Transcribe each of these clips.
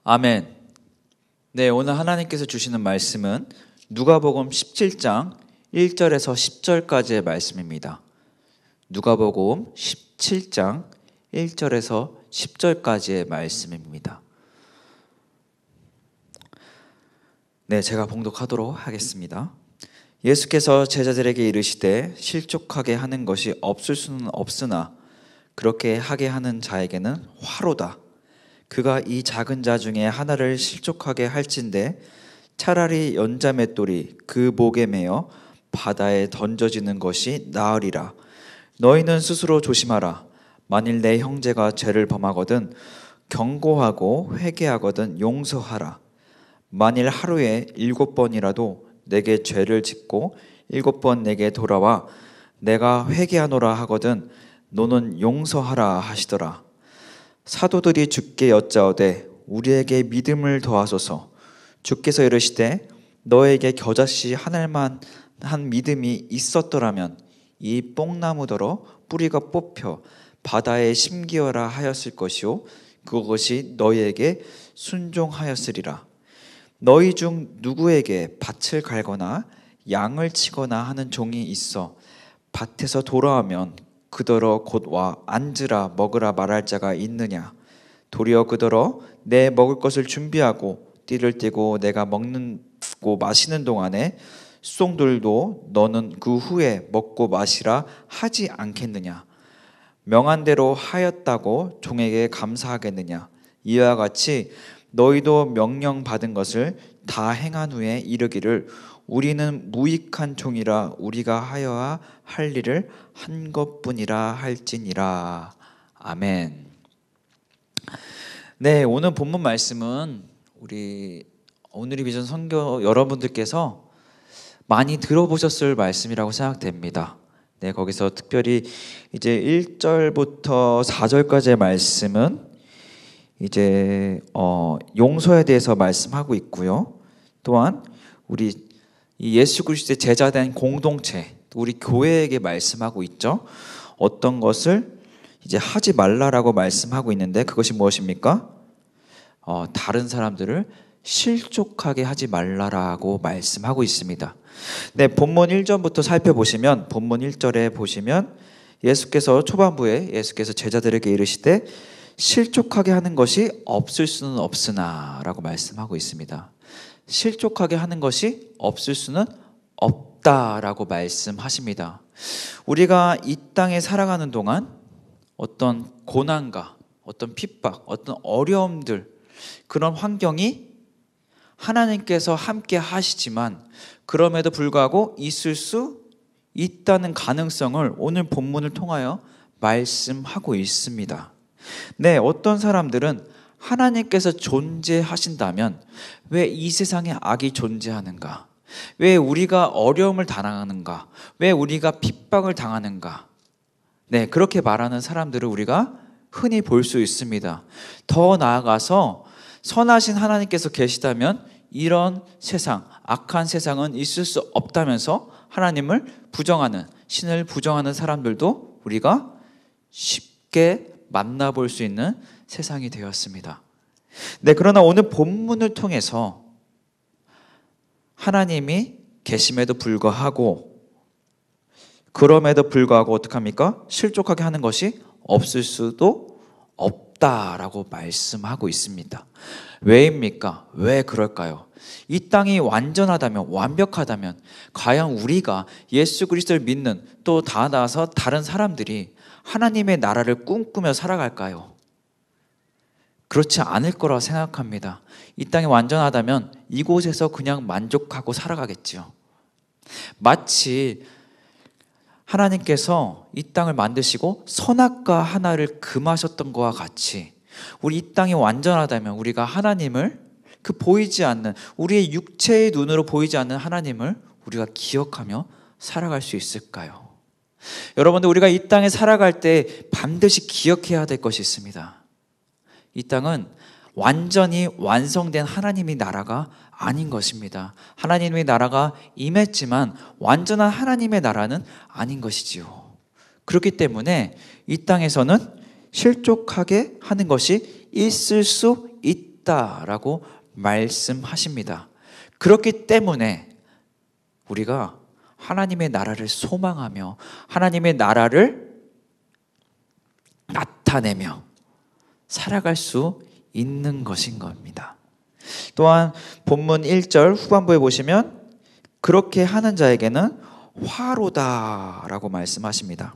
아멘. 네, 오늘 하나님께서 주시는 말씀은 누가복음 17장 1절에서 10절까지의 말씀입니다. 누가복음 17장 1절에서 10절까지의 말씀입니다. 네, 제가 봉독하도록 하겠습니다. 예수께서 제자들에게 이르시되 실족하게 하는 것이 없을 수는 없으나 그렇게 하게 하는 자에게는 화로다. 그가 이 작은 자 중에 하나를 실족하게 할진대 차라리 연자맷돌이 그 목에 매어 바다에 던져지는 것이 나으리라. 너희는 스스로 조심하라. 만일 내 형제가 죄를 범하거든 경고하고 회개하거든 용서하라. 만일 하루에 7번이라도 내게 죄를 짓고 7번 내게 돌아와 내가 회개하노라 하거든 너는 용서하라 하시더라. 사도들이 주께 여짜오되 우리에게 믿음을 더하소서. 주께서 이르시되 너에게 겨자씨 하늘만 한 믿음이 있었더라면 이 뽕나무더러 뿌리가 뽑혀 바다에 심기어라 하였을 것이요 그것이 너희에게 순종하였으리라. 너희 중 누구에게 밭을 갈거나 양을 치거나 하는 종이 있어 밭에서 돌아오면 그더러 곧 와 앉으라 먹으라 말할 자가 있느냐. 도리어 그더러 내 먹을 것을 준비하고 띠를 띠고 내가 먹고 마시는 동안에 수송들도 너는 그 후에 먹고 마시라 하지 않겠느냐. 명한 대로 하였다고 종에게 감사하겠느냐. 이와 같이 너희도 명령 받은 것을 다 행한 후에 이르기를 우리는 무익한 종이라 우리가 하여야 할 일을 한 것뿐이라 할지니라. 아멘. 네, 오늘 본문 말씀은 우리 오늘의 비전 선교 여러분들께서 많이 들어보셨을 말씀이라고 생각됩니다. 네, 거기서 특별히 이제 1절부터 4절까지의 말씀은 이제 용서에 대해서 말씀하고 있고요. 또한 우리 이 예수 그리스도의 제자된 공동체, 우리 교회에게 말씀하고 있죠. 어떤 것을 이제 하지 말라라고 말씀하고 있는데 그것이 무엇입니까? 다른 사람들을 실족하게 하지 말라라고 말씀하고 있습니다. 네, 본문 1절부터 살펴보시면 본문 1절에 보시면 예수께서 초반부에 예수께서 제자들에게 이르시되 실족하게 하는 것이 없을 수는 없으나 라고 말씀하고 있습니다. 실족하게 하는 것이 없을 수는 없다라고 말씀하십니다. 우리가 이 땅에 살아가는 동안 어떤 고난과 어떤 핍박, 어떤 어려움들, 그런 환경이 하나님께서 함께 하시지만 그럼에도 불구하고 있을 수 있다는 가능성을 오늘 본문을 통하여 말씀하고 있습니다. 네, 어떤 사람들은 하나님께서 존재하신다면 왜 이 세상에 악이 존재하는가? 왜 우리가 어려움을 당하는가? 왜 우리가 핍박을 당하는가? 네, 그렇게 말하는 사람들을 우리가 흔히 볼 수 있습니다. 더 나아가서 선하신 하나님께서 계시다면 이런 세상, 악한 세상은 있을 수 없다면서 하나님을 부정하는, 신을 부정하는 사람들도 우리가 쉽게 만나볼 수 있는 세상이 되었습니다. 네, 그러나 오늘 본문을 통해서 하나님이 계심에도 불구하고 그럼에도 불구하고 어떡합니까? 실족하게 하는 것이 없을 수도 없다라고 말씀하고 있습니다. 왜입니까? 왜 그럴까요? 이 땅이 완전하다면, 완벽하다면 과연 우리가 예수 그리스도를 믿는 또 다 나아서 다른 사람들이 하나님의 나라를 꿈꾸며 살아갈까요? 그렇지 않을 거라고 생각합니다. 이 땅이 완전하다면 이곳에서 그냥 만족하고 살아가겠지요. 마치 하나님께서 이 땅을 만드시고 선악과 하나를 금하셨던 것과 같이 우리 이 땅이 완전하다면 우리가 하나님을 그 보이지 않는 우리의 육체의 눈으로 보이지 않는 하나님을 우리가 기억하며 살아갈 수 있을까요? 여러분들, 우리가 이 땅에 살아갈 때 반드시 기억해야 될 것이 있습니다. 이 땅은 완전히 완성된 하나님의 나라가 아닌 것입니다. 하나님의 나라가 임했지만 완전한 하나님의 나라는 아닌 것이지요. 그렇기 때문에 이 땅에서는 실족하게 하는 것이 있을 수 있다 있다라고 말씀하십니다. 그렇기 때문에 우리가 하나님의 나라를 소망하며 하나님의 나라를 나타내며 살아갈 수 있는 것인 겁니다. 또한 본문 1절 후반부에 보시면 그렇게 하는 자에게는 화로다라고 말씀하십니다.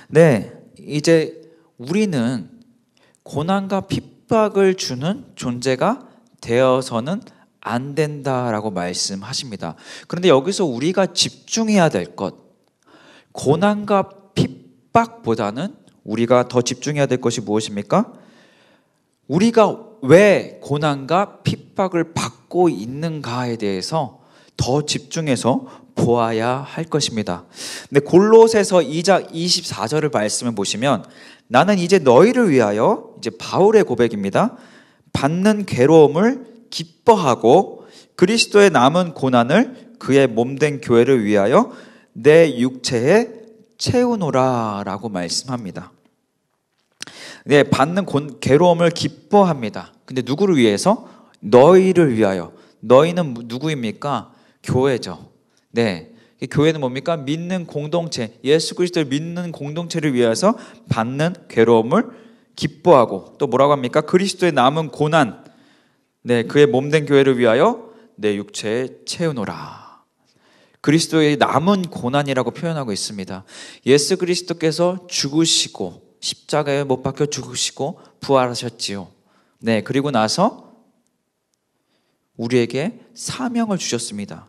네, 이제 우리는 고난과 핍박을 주는 존재가 되어서는 안 된다라고 말씀하십니다. 그런데 여기서 우리가 집중해야 될 것, 고난과 핍박보다는 우리가 더 집중해야 될 것이 무엇입니까? 우리가 왜 고난과 핍박을 받고 있는가에 대해서 더 집중해서 보아야 할 것입니다. 근데 골로새서 2장 24절을 말씀을 보시면 나는 이제 너희를 위하여, 이제 바울의 고백입니다. 받는 괴로움을 기뻐하고 그리스도의 남은 고난을 그의 몸된 교회를 위하여 내 육체에 채우노라 라고 말씀합니다. 네, 받는 괴로움을 기뻐합니다. 근데 누구를 위해서? 너희를 위하여. 너희는 누구입니까? 교회죠. 네, 교회는 뭡니까? 믿는 공동체, 예수 그리스도를 믿는 공동체를 위해서 받는 괴로움을 기뻐하고, 또 뭐라고 합니까? 그리스도의 남은 고난, 네, 그의 몸된 교회를 위하여 내 육체에 채우노라. 그리스도의 남은 고난이라고 표현하고 있습니다. 예수 그리스도께서 죽으시고 십자가에 못 박혀 죽으시고 부활하셨지요. 네, 그리고 나서 우리에게 사명을 주셨습니다.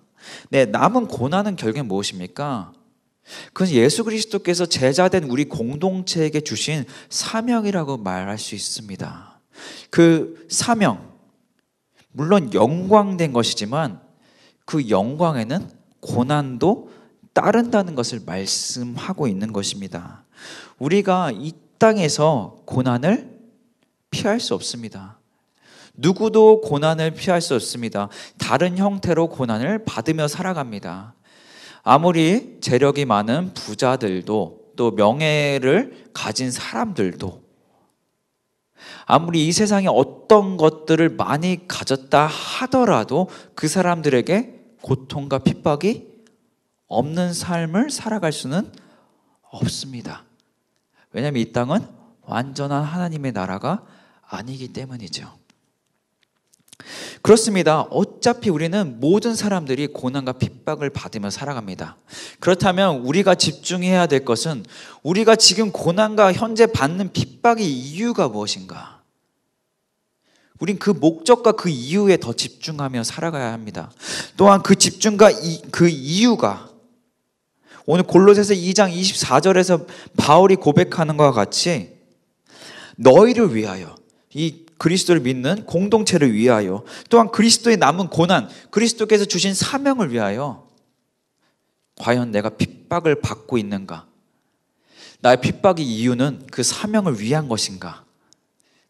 네, 남은 고난은 결국엔 무엇입니까? 그건 예수 그리스도께서 제자된 우리 공동체에게 주신 사명이라고 말할 수 있습니다. 그 사명, 물론 영광된 것이지만 그 영광에는 고난도 따른다는 것을 말씀하고 있는 것입니다. 우리가 이 땅에서 고난을 피할 수 없습니다. 누구도 고난을 피할 수 없습니다. 다른 형태로 고난을 받으며 살아갑니다. 아무리 재력이 많은 부자들도, 또 명예를 가진 사람들도, 아무리 이 세상에 어떤 것들을 많이 가졌다 하더라도 그 사람들에게 고통과 핍박이 없는 삶을 살아갈 수는 없습니다. 왜냐하면 이 땅은 완전한 하나님의 나라가 아니기 때문이죠. 그렇습니다. 어차피 우리는 모든 사람들이 고난과 핍박을 받으며 살아갑니다. 그렇다면 우리가 집중해야 될 것은 우리가 지금 고난과 현재 받는 핍박의 이유가 무엇인가? 우린 그 목적과 그 이유에 더 집중하며 살아가야 합니다. 또한 그 집중과 그 이유가 오늘 골로새서 2장 24절에서 바울이 고백하는 것과 같이 너희를 위하여, 이 그리스도를 믿는 공동체를 위하여, 또한 그리스도의 남은 고난, 그리스도께서 주신 사명을 위하여 과연 내가 핍박을 받고 있는가? 나의 핍박의 이유는 그 사명을 위한 것인가?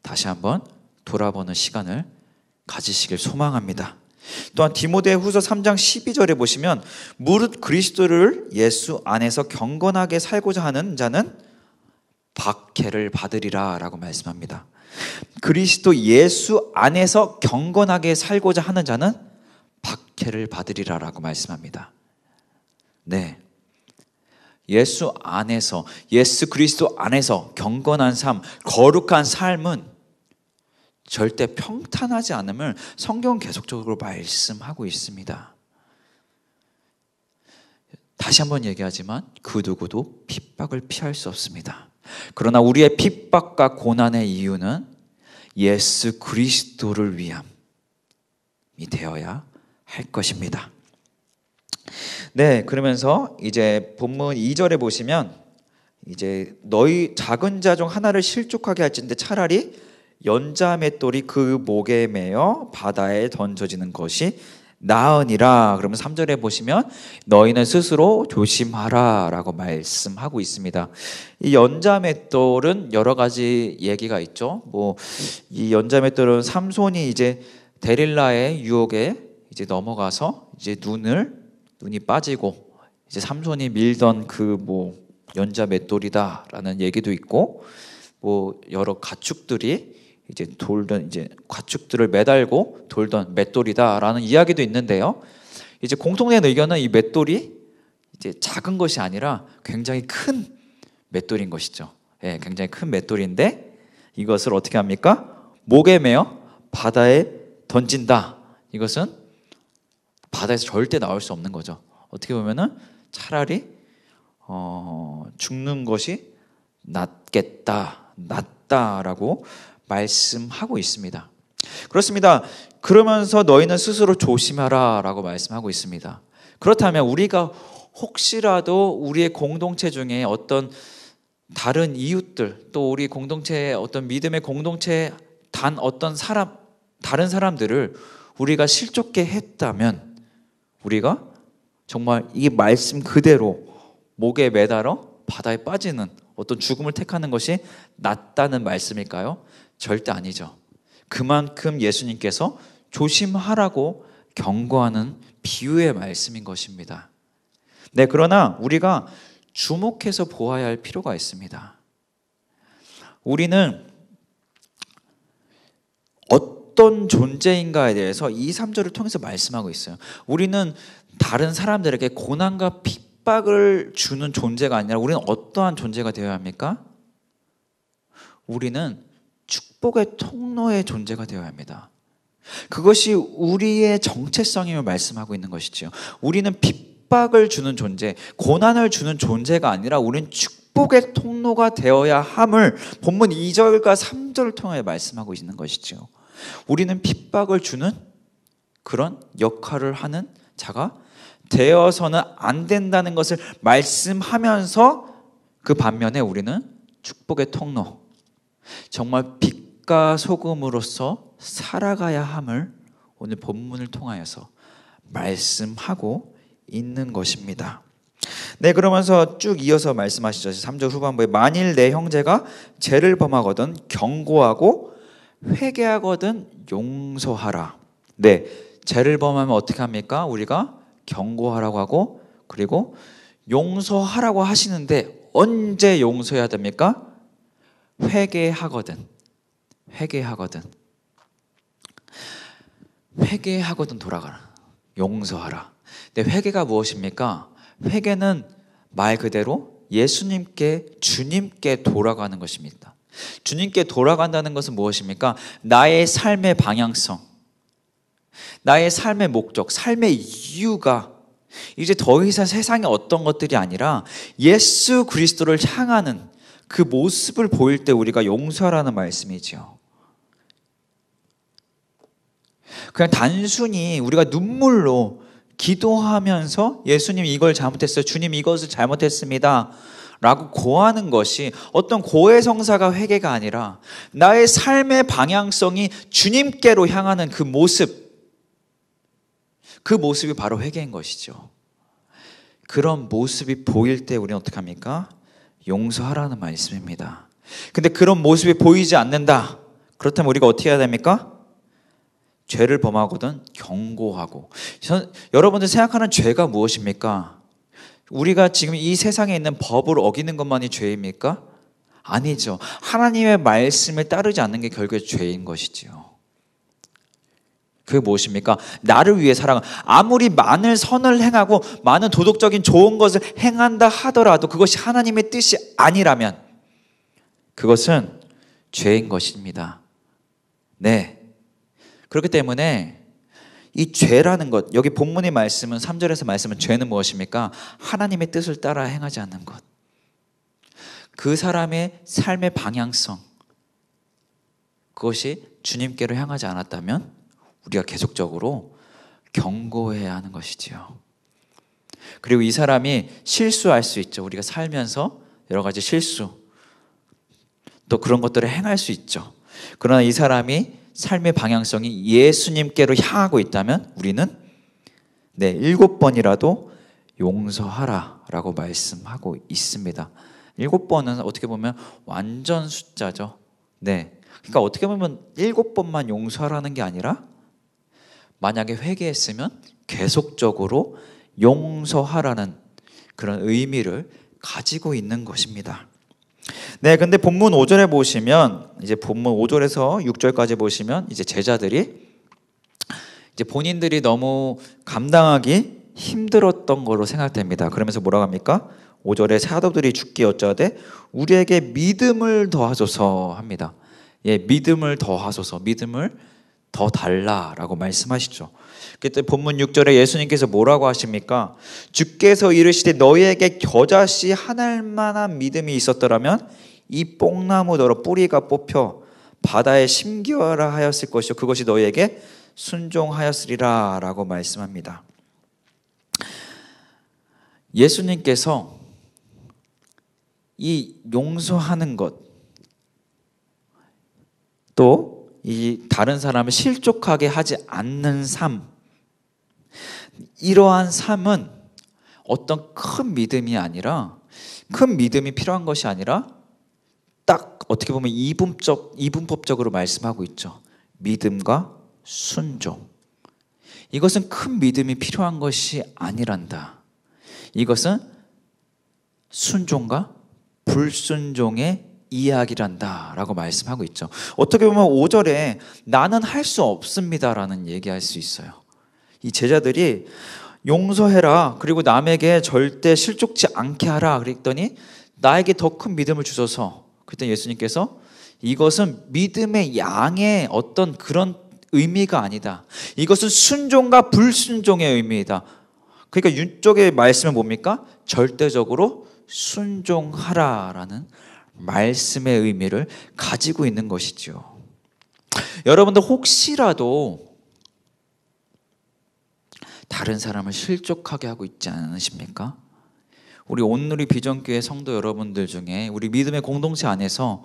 다시 한번 돌아보는 시간을 가지시길 소망합니다. 또한 디모데후서 3장 12절에 보시면 무릇 그리스도를 예수 안에서 경건하게 살고자 하는 자는 박해를 받으리라 라고 말씀합니다. 그리스도 예수 안에서 경건하게 살고자 하는 자는 박해를 받으리라 라고 말씀합니다. 네, 예수 안에서, 예수 그리스도 안에서 경건한 삶, 거룩한 삶은 절대 평탄하지 않음을 성경은 계속적으로 말씀하고 있습니다. 다시 한번 얘기하지만 그 누구도 핍박을 피할 수 없습니다. 그러나 우리의 핍박과 고난의 이유는 예수 그리스도를 위함이 되어야 할 것입니다. 네, 그러면서 이제 본문 2절에 보시면 이제 너희 작은 자 중 하나를 실족하게 할진대 차라리 연자 맷돌이 그 목에 매어 바다에 던져지는 것이 나으니라. 그러면 3절에 보시면 너희는 스스로 조심하라 라고 말씀하고 있습니다. 이 연자 맷돌은 여러 가지 얘기가 있죠. 이 연자 맷돌은 삼손이 이제 데릴라의 유혹에 이제 넘어가서 이제 눈이 빠지고 이제 삼손이 밀던 그 연자 맷돌이다라는 얘기도 있고, 여러 가축들이 이제 돌던 이제 가축들을 매달고 돌던 맷돌이다라는 이야기도 있는데요. 이제 공통된 의견은 이 맷돌이 이제 작은 것이 아니라 굉장히 큰 맷돌인 것이죠. 예, 굉장히 큰 맷돌인데 이것을 어떻게 합니까? 목에 매어 바다에 던진다. 이것은 바다에서 절대 나올 수 없는 거죠. 어떻게 보면은 차라리 죽는 것이 낫다라고 말씀하고 있습니다. 그렇습니다. 그러면서 너희는 스스로 조심하라라고 말씀하고 있습니다. 그렇다면 우리가 혹시라도 우리의 공동체 중에 어떤 다른 이웃들, 또 우리 공동체의 어떤 믿음의 공동체에 단 어떤 다른 사람들을 우리가 실족게 했다면 우리가 정말 이 말씀 그대로 목에 매달아 바다에 빠지는 어떤 죽음을 택하는 것이 낫다는 말씀일까요? 절대 아니죠. 그만큼 예수님께서 조심하라고 경고하는 비유의 말씀인 것입니다. 네, 그러나 우리가 주목해서 보아야 할 필요가 있습니다. 우리는 어떤 존재인가에 대해서 이 3절을 통해서 말씀하고 있어요. 우리는 다른 사람들에게 고난과 핍박을 주는 존재가 아니라 우리는 어떠한 존재가 되어야 합니까? 우리는 축복의 통로의 존재가 되어야 합니다. 그것이 우리의 정체성임을 말씀하고 있는 것이죠. 우리는 핍박을 주는 존재, 고난을 주는 존재가 아니라 우리는 축복의 통로가 되어야 함을 본문 2절과 3절을 통해 말씀하고 있는 것이죠. 우리는 핍박을 주는 그런 역할을 하는 자가 되어서는 안 된다는 것을 말씀하면서 그 반면에 우리는 축복의 통로, 정말 빛과 소금으로서 살아가야 함을 오늘 본문을 통하여서 말씀하고 있는 것입니다. 네, 그러면서 쭉 이어서 말씀하시죠. 3절 후반부에 만일 내 형제가 죄를 범하거든 경고하고 회개하거든 용서하라. 네, 죄를 범하면 어떻게 합니까? 우리가 경고하라고 하고 그리고 용서하라고 하시는데 언제 용서해야 됩니까? 회개하거든 돌아가라. 용서하라. 근데 회개가 무엇입니까? 회개는 말 그대로 예수님께, 주님께 돌아가는 것입니다. 주님께 돌아간다는 것은 무엇입니까? 나의 삶의 방향성, 나의 삶의 목적, 삶의 이유가 이제 더 이상 세상의 어떤 것들이 아니라 예수 그리스도를 향하는 그 모습을 보일 때 우리가 용서하라는 말씀이지요. 그냥 단순히 우리가 눈물로 기도하면서 예수님 이걸 잘못했어요, 주님 이것을 잘못했습니다 라고 고하는 것이 어떤 고해성사가 회개가 아니라 나의 삶의 방향성이 주님께로 향하는 그 모습이 바로 회개인 것이죠. 그런 모습이 보일 때 우리는 어떻게 합니까? 용서하라는 말씀입니다. 근데 그런 모습이 보이지 않는다. 그렇다면 우리가 어떻게 해야 됩니까? 죄를 범하거든 경고하고. 여러분들 생각하는 죄가 무엇입니까? 우리가 지금 이 세상에 있는 법을 어기는 것만이 죄입니까? 아니죠. 하나님의 말씀을 따르지 않는 게 결국에 죄인 것이지요. 그게 무엇입니까? 나를 위해 아무리 많은 선을 행하고 많은 도덕적인 좋은 것을 행한다 하더라도 그것이 하나님의 뜻이 아니라면 그것은 죄인 것입니다. 네. 그렇기 때문에 이 죄라는 것, 여기 본문의 말씀은 3절에서 말씀은 죄는 무엇입니까? 하나님의 뜻을 따라 행하지 않는 것. 그 사람의 삶의 방향성, 그것이 주님께로 향하지 않았다면 우리가 계속적으로 경고해야 하는 것이지요. 그리고 이 사람이 실수할 수 있죠. 우리가 살면서 여러 가지 실수, 또 그런 것들을 행할 수 있죠. 그러나 이 사람이 삶의 방향성이 예수님께로 향하고 있다면 우리는 7번이라도 용서하라 라고 말씀하고 있습니다. 7번은 어떻게 보면 완전 숫자죠. 네. 그러니까 어떻게 보면 7번만 용서하라는 게 아니라 만약에 회개했으면 계속적으로 용서하라는 그런 의미를 가지고 있는 것입니다. 네, 근데 본문 5절에 보시면 이제 본문 5절에서 6절까지 보시면 이제 제자들이 이제 본인들이 너무 감당하기 힘들었던 걸로 생각됩니다. 그러면서 뭐라고 합니까? 5절에 사도들이 주께 여짜되 우리에게 믿음을 더하소서 합니다. 예, 믿음을 더하소서, 믿음을 더 달라라고 말씀하시죠. 그때 본문 6절에 예수님께서 뭐라고 하십니까? 주께서 이르시되 너희에게 겨자씨 한 알만한 믿음이 있었더라면 이 뽕나무더러 뿌리가 뽑혀 바다에 심기어라 하였을 것이요 그것이 너희에게 순종하였으리라 라고 말씀합니다. 예수님께서 이 용서하는 것, 또 이 다른 사람을 실족하게 하지 않는 삶, 이러한 삶은 어떤 큰 믿음이 아니라, 큰 믿음이 필요한 것이 아니라 딱 어떻게 보면 이분법적으로 말씀하고 있죠. 믿음과 순종. 이것은 큰 믿음이 필요한 것이 아니란다. 이것은 순종과 불순종의 이야기란다 라고 말씀하고 있죠. 어떻게 보면 5절에 나는 할 수 없습니다 라는 얘기할 수 있어요. 이 제자들이 용서해라, 그리고 남에게 절대 실족지 않게 하라 그랬더니 나에게 더 큰 믿음을 주셔서, 그때 예수님께서 이것은 믿음의 양의 어떤 그런 의미가 아니다. 이것은 순종과 불순종의 의미이다. 그러니까 이쪽의 말씀은 뭡니까? 절대적으로 순종하라라는 말씀의 의미를 가지고 있는 것이죠. 여러분들 혹시라도 다른 사람을 실족하게 하고 있지 않으십니까? 우리 온누리 비전교회 성도 여러분들 중에 우리 믿음의 공동체 안에서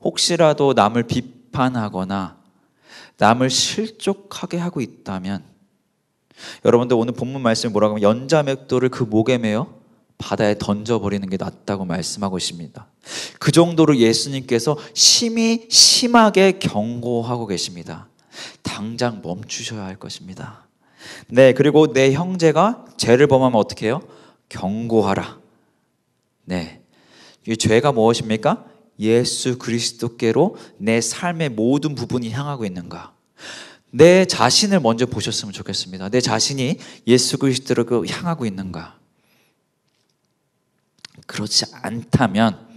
혹시라도 남을 비판하거나 남을 실족하게 하고 있다면, 여러분들 오늘 본문 말씀이 뭐라고 하면 연자맥도를 그 목에 매어 바다에 던져버리는 게 낫다고 말씀하고 있습니다. 그 정도로 예수님께서 심하게 경고하고 계십니다. 당장 멈추셔야 할 것입니다. 네, 그리고 내 형제가 죄를 범하면 어떻게 해요? 경고하라. 네, 이 죄가 무엇입니까? 예수 그리스도께로 내 삶의 모든 부분이 향하고 있는가? 내 자신을 먼저 보셨으면 좋겠습니다. 내 자신이 예수 그리스도로 향하고 있는가? 그렇지 않다면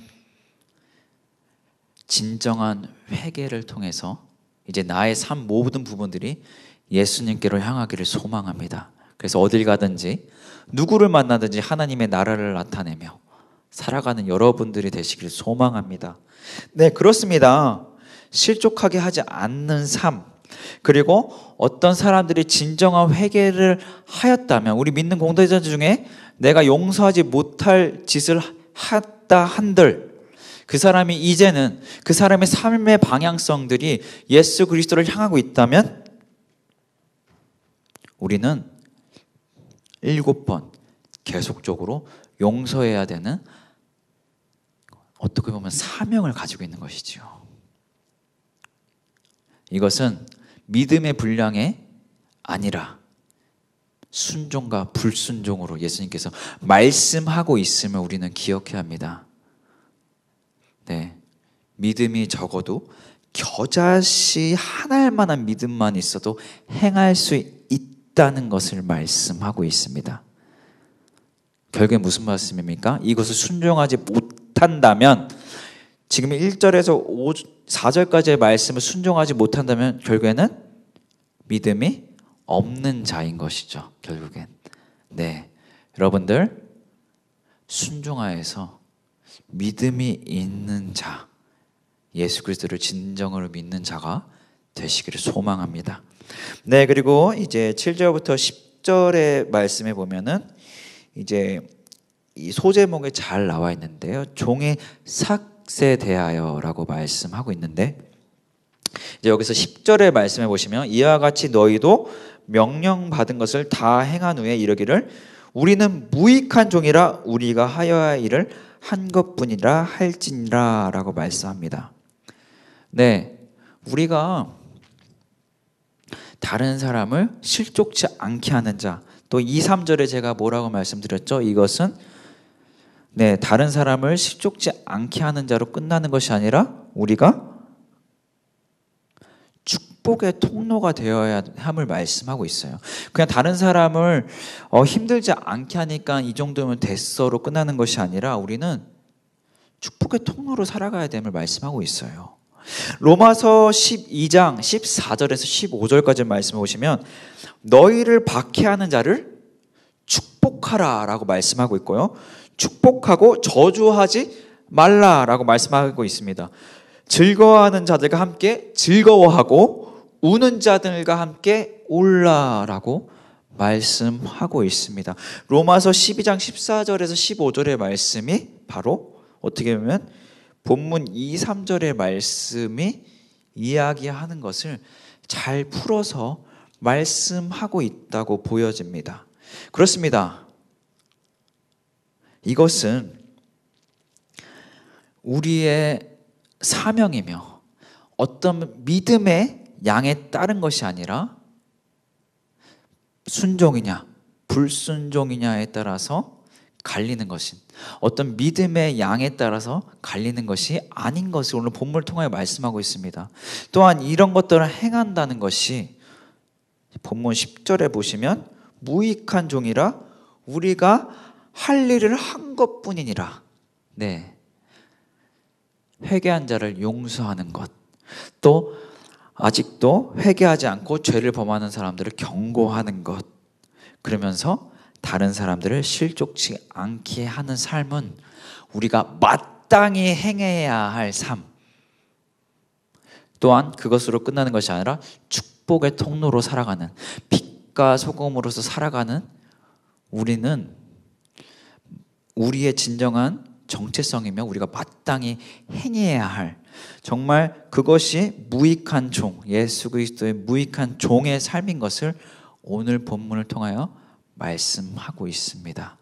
진정한 회개를 통해서 이제 나의 삶 모든 부분들이 예수님께로 향하기를 소망합니다. 그래서 어딜 가든지 누구를 만나든지 하나님의 나라를 나타내며 살아가는 여러분들이 되시길 소망합니다. 네, 그렇습니다. 실족하게 하지 않는 삶, 그리고 어떤 사람들이 진정한 회개를 하였다면, 우리 믿는 공동체 중에 내가 용서하지 못할 짓을 했다 한들 그 사람이 이제는 그 사람의 삶의 방향성들이 예수 그리스도를 향하고 있다면 우리는 7번 계속적으로 용서해야 되는, 어떻게 보면 사명을 가지고 있는 것이지요. 이것은 믿음의 분량이 아니라 순종과 불순종으로 예수님께서 말씀하고 있음을 우리는 기억해야 합니다. 네, 믿음이 적어도 겨자씨 한 알만한 믿음만 있어도 행할 수 있다는 것을 말씀하고 있습니다. 결국에 무슨 말씀입니까? 이것을 순종하지 못한다면, 지금 1절에서 4절까지의 말씀을 순종하지 못한다면 결국에는 믿음이 없는 자인 것이죠. 결국엔. 네, 여러분들 순종하여서 믿음이 있는 자, 예수 그리스도를 진정으로 믿는 자가 되시기를 소망합니다. 네, 그리고 이제 7절부터 10절의 말씀에 보면은 이제 이 소제목에 잘 나와 있는데요. 종의 삭에 대하여라고 말씀하고 있는데, 이제 여기서 10절의 말씀해 보시면 이와 같이 너희도 명령받은 것을 다 행한 후에 이르기를 우리는 무익한 종이라 우리가 하여야 할 일을 한 것뿐이라 할지니라 라고 말씀합니다. 네, 우리가 다른 사람을 실족치 않게 하는 자, 또 2, 3절에 제가 뭐라고 말씀드렸죠? 이것은 네, 다른 사람을 실족지 않게 하는 자로 끝나는 것이 아니라 우리가 축복의 통로가 되어야 함을 말씀하고 있어요. 그냥 다른 사람을 힘들지 않게 하니까 이 정도면 됐어로 끝나는 것이 아니라 우리는 축복의 통로로 살아가야 됨을 말씀하고 있어요. 로마서 12장 14절에서 15절까지 말씀해 보시면 너희를 박해하는 자를 축복하라 라고 말씀하고 있고요. 축복하고 저주하지 말라 라고 말씀하고 있습니다. 즐거워하는 자들과 함께 즐거워하고 우는 자들과 함께 울라라고 말씀하고 있습니다. 로마서 12장 14절에서 15절의 말씀이 바로 어떻게 보면 본문 2, 3절의 말씀이 이야기하는 것을 잘 풀어서 말씀하고 있다고 보여집니다. 그렇습니다. 이것은 우리의 사명이며 어떤 믿음의 양에 따른 것이 아니라 순종이냐 불순종이냐에 따라서 갈리는 것인, 어떤 믿음의 양에 따라서 갈리는 것이 아닌 것을 오늘 본문을 통하여 말씀하고 있습니다. 또한 이런 것들을 행한다는 것이 본문 10절에 보시면 무익한 종이라 우리가 할 일을 한 것뿐이니라. 네, 회개한 자를 용서하는 것, 또 아직도 회개하지 않고 죄를 범하는 사람들을 경고하는 것, 그러면서 다른 사람들을 실족치 않게 하는 삶은 우리가 마땅히 행해야 할 삶, 또한 그것으로 끝나는 것이 아니라 축복의 통로로 살아가는, 빛과 소금으로서 살아가는 우리는 우리의 진정한 정체성이며 우리가 마땅히 행해야 할, 정말 그것이 무익한 종, 예수 그리스도의 무익한 종의 삶인 것을 오늘 본문을 통하여 말씀하고 있습니다.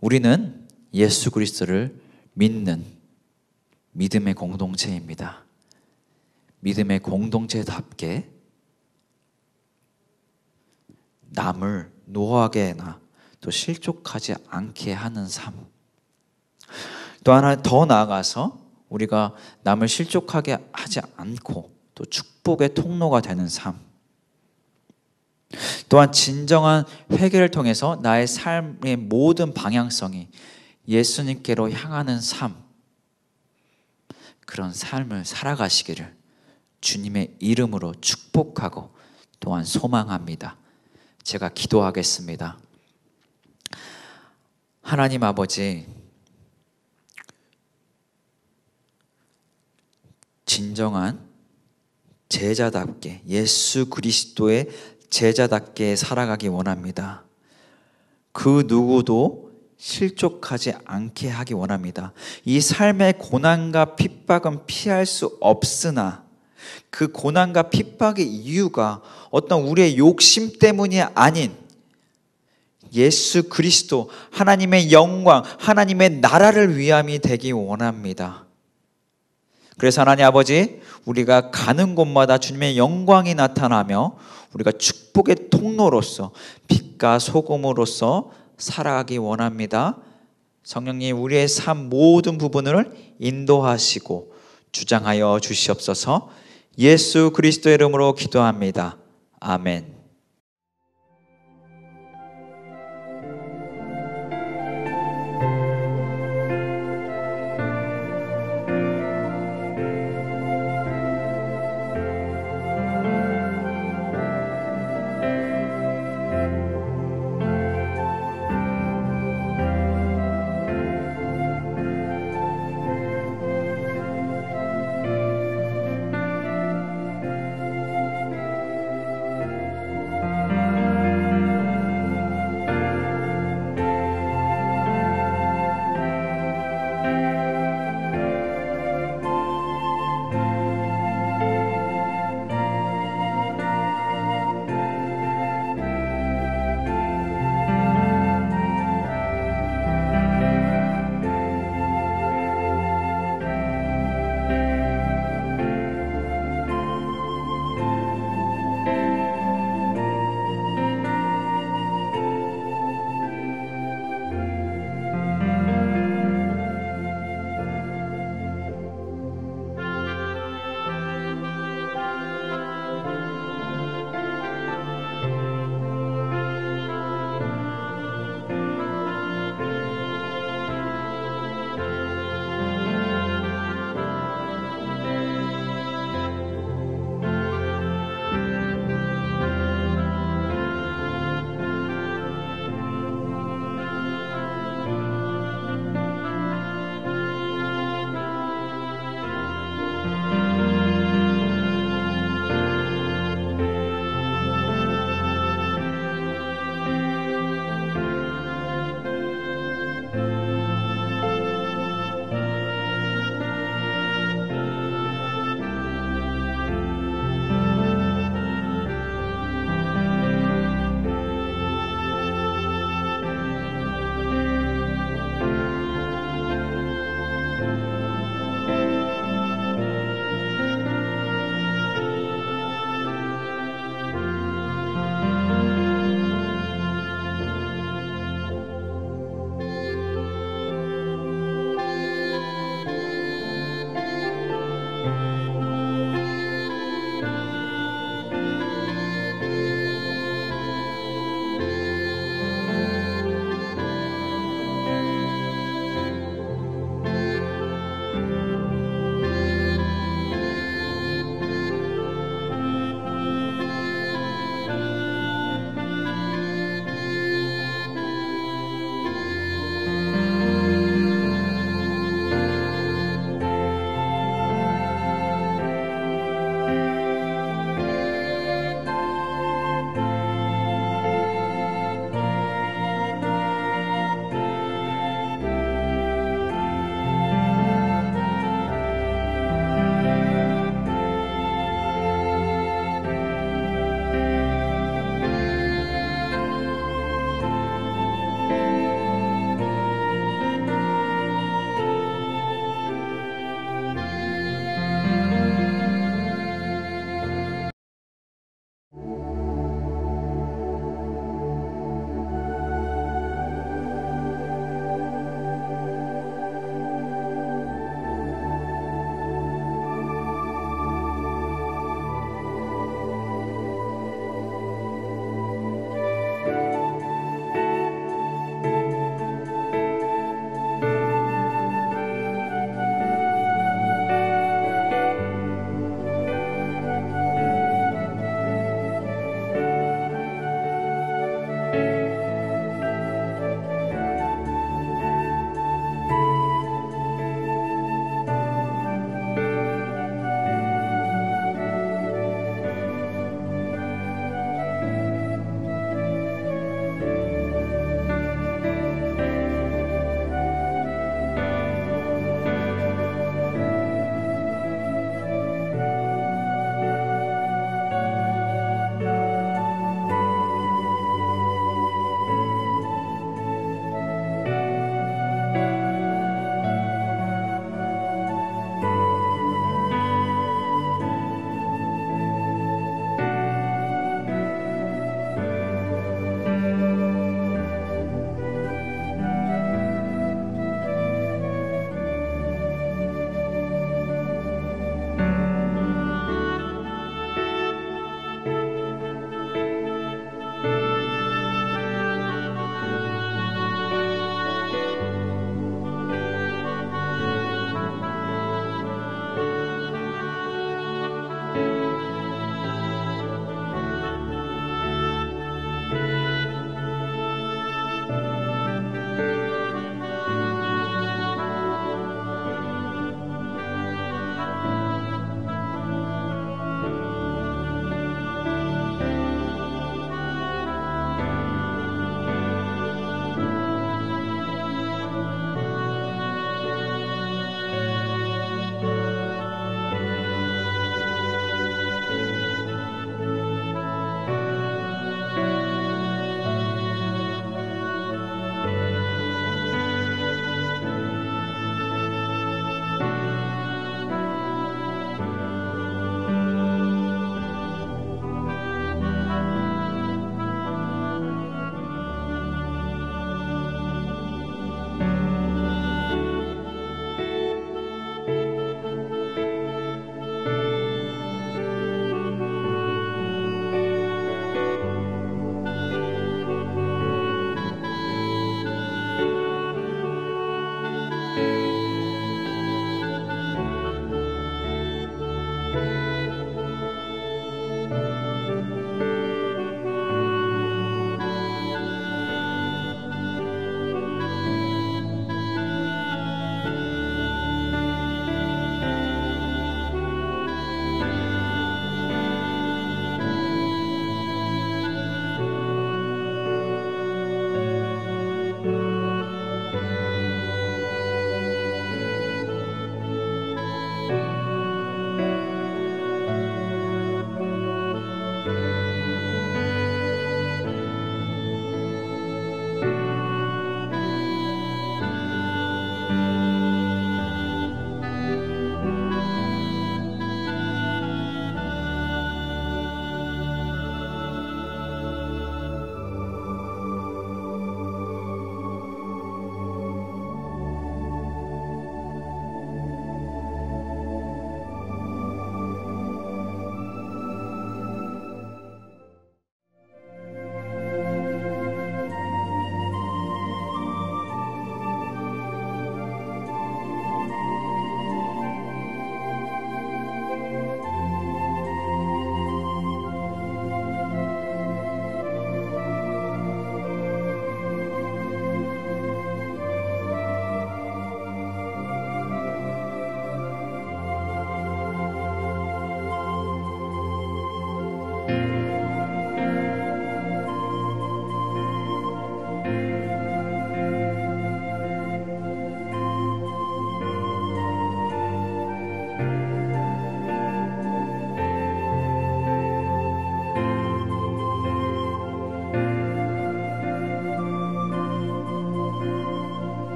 우리는 예수 그리스도를 믿는 믿음의 공동체입니다. 믿음의 공동체답게 남을 노하게나 또 실족하지 않게 하는 삶, 또 하나 더 나아가서 우리가 남을 실족하게 하지 않고 또 축복의 통로가 되는 삶, 또한 진정한 회개를 통해서 나의 삶의 모든 방향성이 예수님께로 향하는 삶, 그런 삶을 살아가시기를 주님의 이름으로 축복하고 또한 소망합니다. 제가 기도하겠습니다. 하나님 아버지, 진정한 제자답게, 예수 그리스도의 제자답게 살아가기 원합니다. 그 누구도 실족하지 않게 하기 원합니다. 이 삶의 고난과 핍박은 피할 수 없으나 그 고난과 핍박의 이유가 어떤 우리의 욕심 때문이 아닌 예수 그리스도, 하나님의 영광, 하나님의 나라를 위함이 되기 원합니다. 그래서 하나님 아버지, 우리가 가는 곳마다 주님의 영광이 나타나며 우리가 축복의 통로로서 빛과 소금으로서 살아가기 원합니다. 성령님, 우리의 삶 모든 부분을 인도하시고 주장하여 주시옵소서. 예수 그리스도의 이름으로 기도합니다. 아멘.